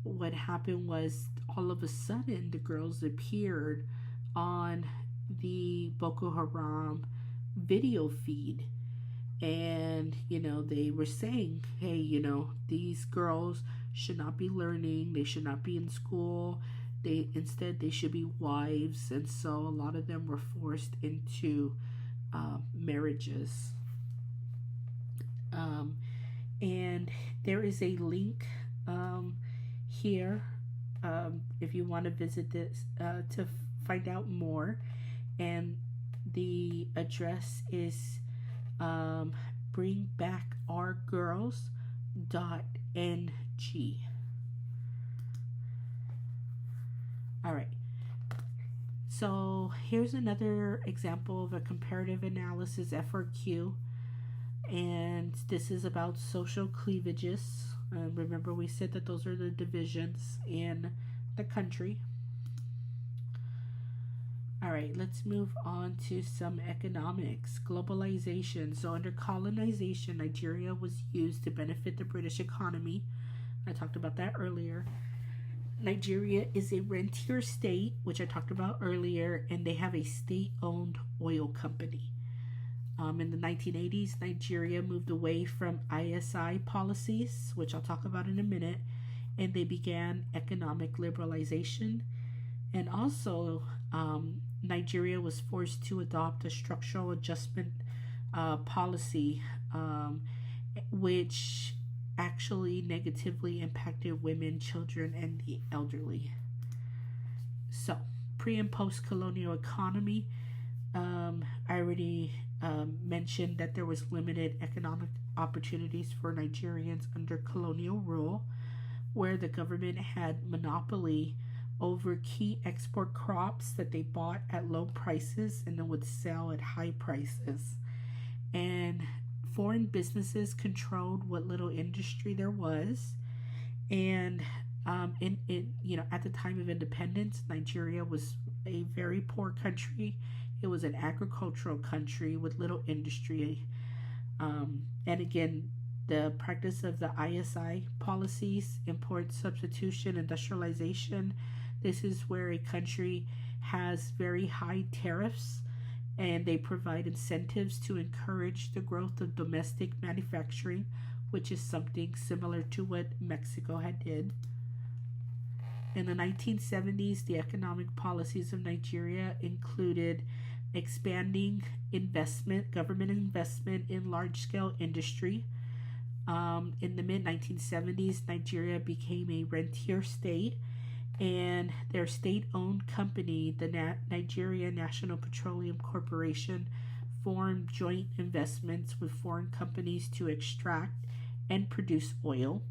what happened was, all of a sudden the girls appeared on the Boko Haram video feed, and they were saying, hey, these girls should not be learning, they should not be in school, instead they should be wives. And so a lot of them were forced into marriages. And there is a link here if you want to visit this to find out more, and the address is bringbackourgirls.ng. All right. So here's another example of a comparative analysis FRQ, and this is about social cleavages. Remember, we said that those are the divisions in the country. All right, let's move on to some economics. Globalization. So under colonization, Nigeria was used to benefit the British economy. I talked about that earlier. Nigeria is a rentier state, which I talked about earlier, and they have a state-owned oil company. In the 1980s, Nigeria moved away from ISI policies, which I'll talk about in a minute, and they began economic liberalization. And also, Nigeria was forced to adopt a structural adjustment policy, which actually negatively impacted women, children, and the elderly. So, pre and post colonial economy, I already mentioned that there was limited economic opportunities for Nigerians under colonial rule, where the government had monopoly over key export crops that they bought at low prices and then would sell at high prices. And foreign businesses controlled what little industry there was. And at the time of independence, Nigeria was a very poor country. It was an agricultural country with little industry. And again, the practice of the ISI policies, import substitution, industrialization. This is where a country has very high tariffs and they provide incentives to encourage the growth of domestic manufacturing, which is something similar to what Mexico had did. In the 1970s, the economic policies of Nigeria included expanding government investment in large-scale industry. In the mid-1970s, Nigeria became a rentier state, and their state-owned company, the Nigeria National Petroleum Corporation, formed joint investments with foreign companies to extract and produce oil.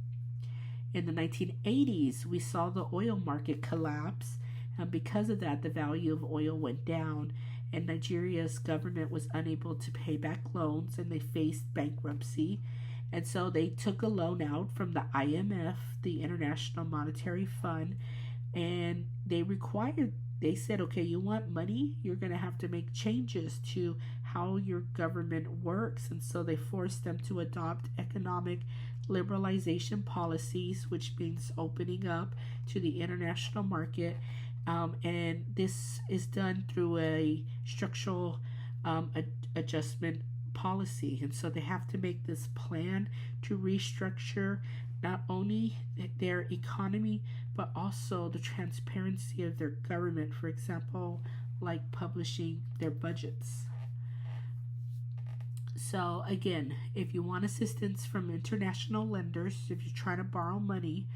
In the 1980s, we saw the oil market collapse, and because of that, the value of oil went down, and Nigeria's government was unable to pay back loans, and they faced bankruptcy. And so they took a loan out from the IMF, the International Monetary Fund, and they said, okay, you want money? You're going to have to make changes to how your government works. And so they forced them to adopt economic liberalization policies, which means opening up to the international market. And this is done through a structural adjustment policy. And so they have to make this plan to restructure not only their economy, but also the transparency of their government, for example, like publishing their budgets. So again, if you want assistance from international lenders, if you're trying to borrow money,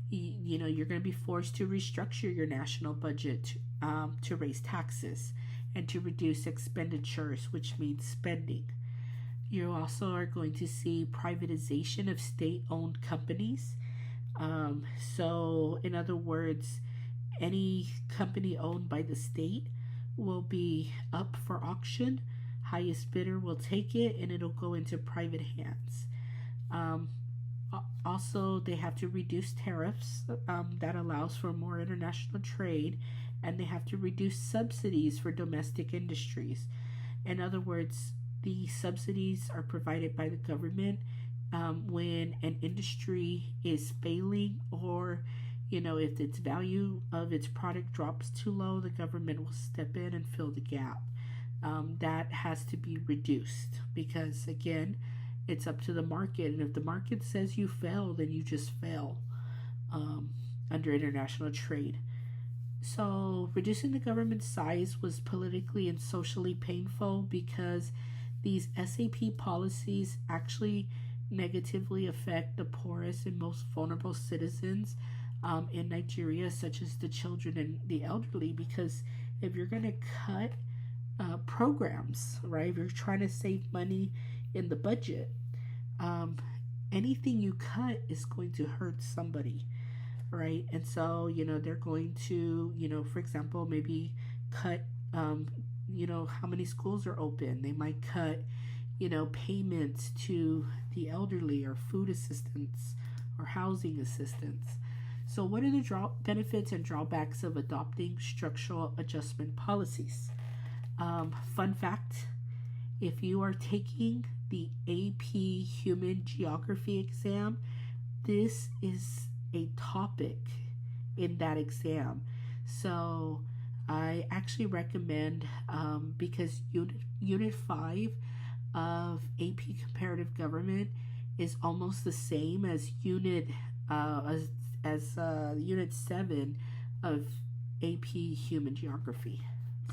you're going to be forced to restructure your national budget to raise taxes and to reduce expenditures, which means spending. You also are going to see privatization of state-owned companies. So in other words, any company owned by the state will be up for auction. Highest bidder will take it, and it'll go into private hands. Also, they have to reduce tariffs. That allows for more international trade, and they have to reduce subsidies for domestic industries. In other words, the subsidies are provided by the government when an industry is failing, or if its value of its product drops too low, the government will step in and fill the gap. That has to be reduced because, again, it's up to the market. And if the market says you fail, then you just fail under international trade. So reducing the government size was politically and socially painful because these SAP policies actually negatively affect the poorest and most vulnerable citizens in Nigeria, such as the children and the elderly, because if you're going to cut programs, right? If you're trying to save money in the budget, anything you cut is going to hurt somebody, right? And so, they're going to, for example, maybe cut, how many schools are open. They might cut, payments to the elderly or food assistance or housing assistance. So what are the benefits and drawbacks of adopting structural adjustment policies? Fun fact, if you are taking the AP Human Geography exam, this is a topic in that exam. So I actually recommend, because Unit 5 of AP Comparative Government is almost the same as Unit 7 of AP Human Geography.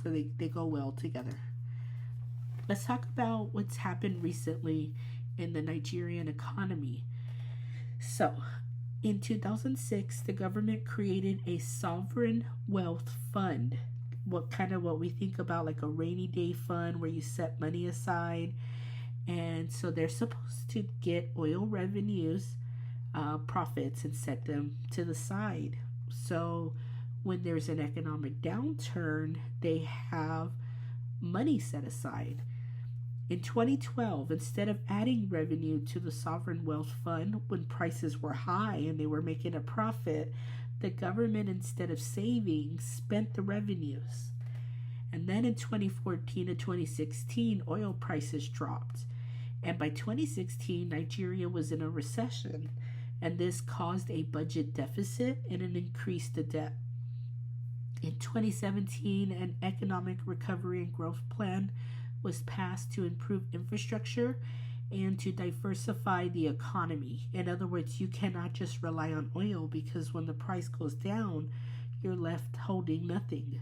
So they go well together. Let's talk about what's happened recently in the Nigerian economy. So, in 2006, the government created a sovereign wealth fund. What we think about like a rainy day fund where you set money aside. And so they're supposed to get oil revenues, profits, and set them to the side. So when there's an economic downturn, they have money set aside. In 2012, instead of adding revenue to the sovereign wealth fund when prices were high and they were making a profit, the government, instead of saving, spent the revenues. And then in 2014 to 2016, oil prices dropped. And by 2016, Nigeria was in a recession, and this caused a budget deficit and it increased the debt. In 2017, an economic recovery and growth plan was passed to improve infrastructure and to diversify the economy. In other words, you cannot just rely on oil, because when the price goes down, you're left holding nothing.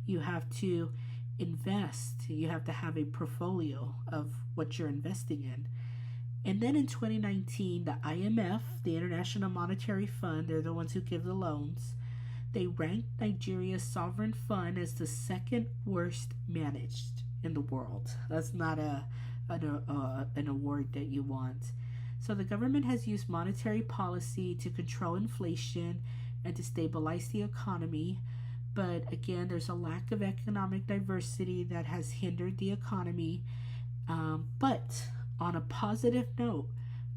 You have to invest. You have to have a portfolio of what you're investing in. And then in 2019, the IMF, the International Monetary Fund, they're the ones who give the loans, they ranked Nigeria's sovereign fund as the second worst managed in the world. That's not an award that you want. So the government has used monetary policy to control inflation and to stabilize the economy. But again, there's a lack of economic diversity that has hindered the economy. But on a positive note,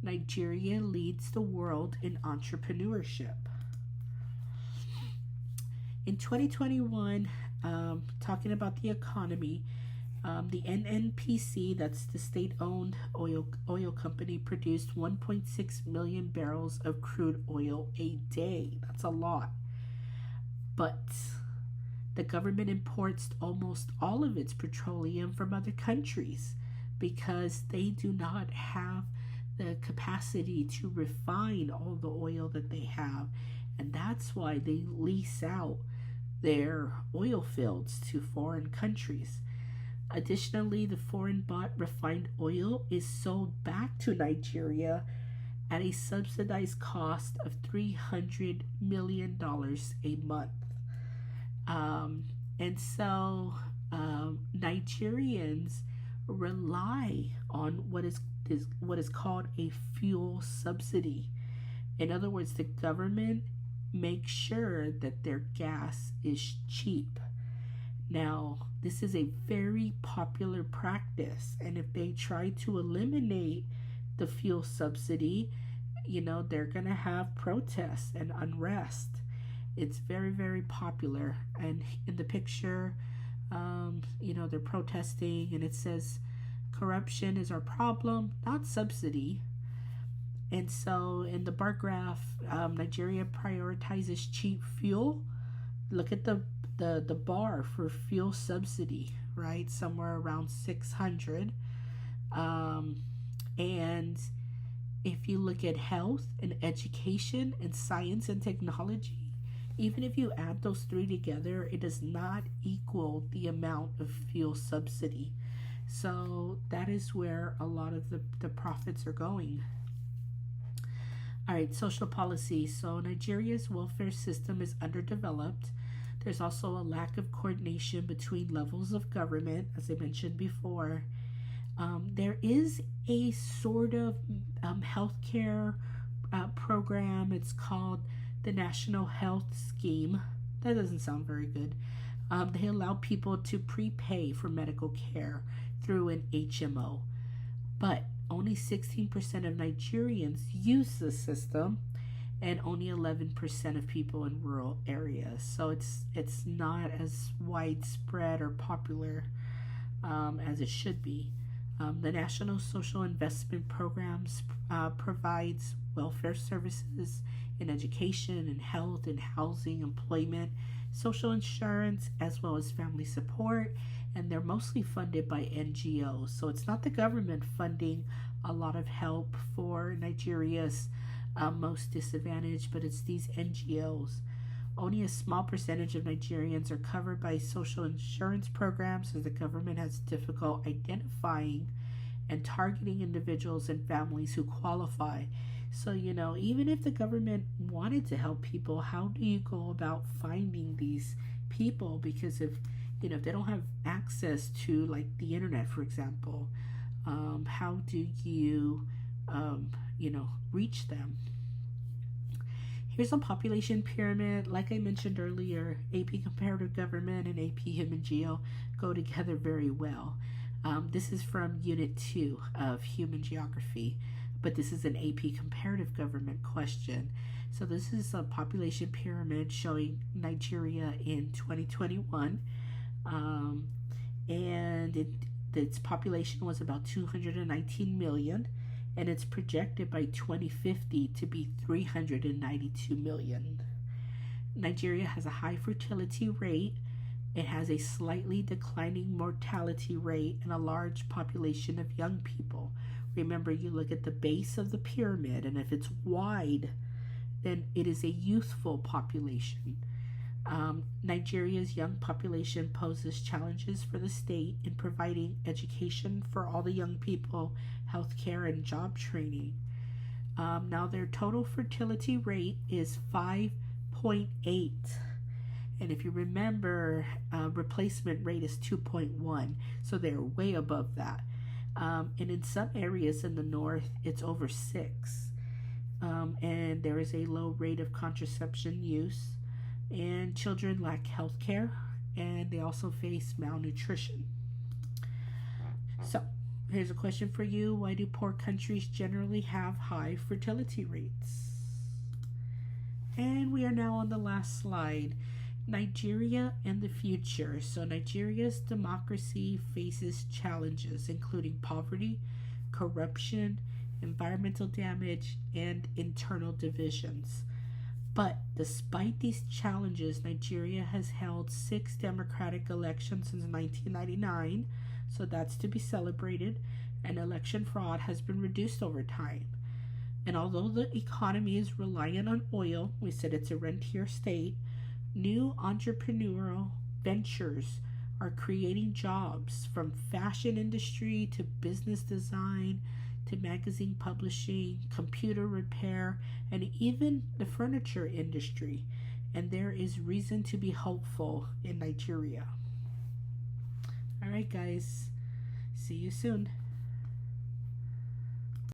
Nigeria leads the world in entrepreneurship. In 2021, talking about the economy, the NNPC, that's the state-owned oil company, produced 1.6 million barrels of crude oil a day. That's a lot. But the government imports almost all of its petroleum from other countries because they do not have the capacity to refine all the oil that they have. And that's why they lease out their oil fields to foreign countries. Additionally, the foreign bought refined oil is sold back to Nigeria at a subsidized cost of $300 million a month. And so Nigerians rely on what is called a fuel subsidy. In other words, the government makes sure that their gas is cheap. Now, this is a very popular practice, and if they try to eliminate the fuel subsidy, they're going to have protests and unrest. It's very, very popular. And in the picture, they're protesting, and it says, corruption is our problem, not subsidy. And so in the bar graph, Nigeria prioritizes cheap fuel. Look at the bar for fuel subsidy, right? Somewhere around 600. And if you look at health and education and science and technology, even if you add those three together, it does not equal the amount of fuel subsidy. So that is where a lot of the profits are going. All right, social policy. So Nigeria's welfare system is underdeveloped. There's also a lack of coordination between levels of government, as I mentioned before. There is a sort of healthcare program. It's called the National Health Scheme. That doesn't sound very good. They allow people to prepay for medical care through an HMO. But only 16% of Nigerians use the system, and only 11% of people in rural areas. So it's not as widespread or popular as it should be. The National Social Investment Programs provides welfare services in education and health and housing, employment, social insurance, as well as family support, and they're mostly funded by NGOs. So it's not the government funding a lot of help for Nigeria's most disadvantaged, but it's these NGOs. Only a small percentage of Nigerians are covered by social insurance programs, as the government has difficulty identifying and targeting individuals and families who qualify. So, even if the government wanted to help people, how do you go about finding these people? Because if they don't have access to, like, the internet, for example, how do you, reach them? Here's a population pyramid. Like I mentioned earlier, AP Comparative Government and AP Human Geo go together very well. This is from Unit 2 of Human Geography, but this is an AP Comparative Government question. So this is a population pyramid showing Nigeria in 2021, and its population was about 219 million, and it's projected by 2050 to be 392 million. Nigeria has a high fertility rate. It has a slightly declining mortality rate and a large population of young people. Remember, you look at the base of the pyramid, and if it's wide, then it is a youthful population. Nigeria's young population poses challenges for the state in providing education for all the young people, healthcare, and job training. Now, their total fertility rate is 5.8. And if you remember, replacement rate is 2.1. So they're way above that. And in some areas in the north, it's over 6. And there is a low rate of contraception use. And children lack health care, and they also face malnutrition. So, here's a question for you. Why do poor countries generally have high fertility rates? And we are now on the last slide. Nigeria and the future. So, Nigeria's democracy faces challenges, including poverty, corruption, environmental damage, and internal divisions. But despite these challenges, Nigeria has held 6 democratic elections since 1999, so that's to be celebrated, and election fraud has been reduced over time. And although the economy is reliant on oil, we said it's a rentier state, new entrepreneurial ventures are creating jobs, from fashion industry to business design to magazine publishing, computer repair, and even the furniture industry. And there is reason to be hopeful in Nigeria. All right, guys. See you soon.